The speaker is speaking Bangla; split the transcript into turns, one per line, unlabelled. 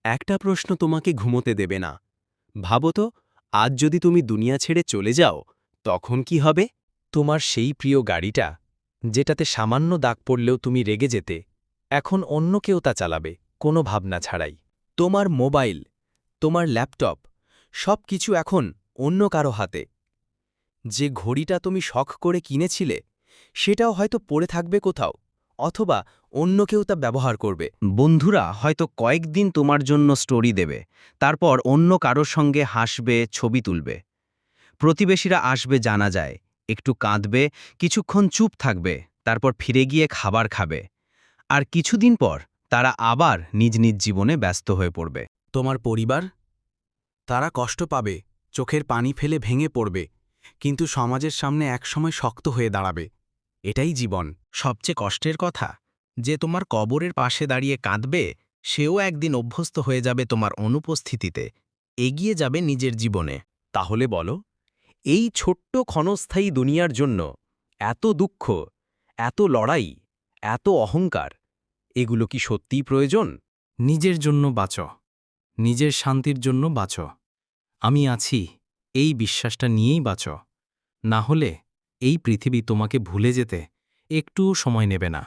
একটা প্রশ্ন তোমাকে ঘুমোতে দেবে না। ভাবো তো, আজ যদি তুমি দুনিয়া ছেড়ে চলে যাও, তখন কি হবে?
তোমার সেই প্রিয় গাড়িটা, যেটাতে সামান্য দাগ পড়লেও তুমি রেগে যেতে, এখন অন্য কেউ তা চালাবে, কোনো ভাবনা ছাড়াই।
তোমার মোবাইল, তোমার ল্যাপটপ, সব কিছু এখন অন্য কারো হাতে। যে ঘড়িটা তুমি শখ করে কিনেছিলে, সেটাও হয়তো পড়ে থাকবে কোথাও, অথবা অন্য কেউ তা ব্যবহার করবে। বন্ধুরা হয়তো কয়েকদিন তোমার জন্য স্টোরি দেবে, তারপর অন্য কারোর সঙ্গে হাসবে, ছবি তুলবে। প্রতিবেশীরা আসবে জানা যায়, একটু কাঁদবে, কিছুক্ষণ চুপ থাকবে, তারপর ফিরে গিয়ে খাবার খাবে। আর কিছুদিন পর তারা আবার নিজ নিজ জীবনে ব্যস্ত হয়ে পড়বে। তোমার পরিবার, তারা কষ্ট পাবে, চোখের পানি ফেলে ভেঙে পড়বে, কিন্তু সমাজের সামনে একসময় শক্ত হয়ে দাঁড়াবে। এটাই জীবন।
সবচেয়ে কষ্টের কথা, যে তোমার কবরের পাশে দাঁড়িয়ে কাঁদবে, সেও একদিন অভ্যস্ত হয়ে যাবে তোমার অনুপস্থিতিতে, এগিয়ে যাবে নিজের জীবনে।
তাহলে বলো, এই ছোট্ট ক্ষণস্থায়ী দুনিয়ার জন্য এত দুঃখ, এত লড়াই, এত অহংকার, এগুলো কি সত্যিই প্রয়োজন?
নিজের জন্য বাঁচো, নিজের শান্তির জন্য বাঁচো। আমি আছি, এই বিশ্বাসটা নিয়েই বাঁচো। না হলে এই পৃথিবী তোমাকে ভুলে যেতে একটুও সময় নেবে না।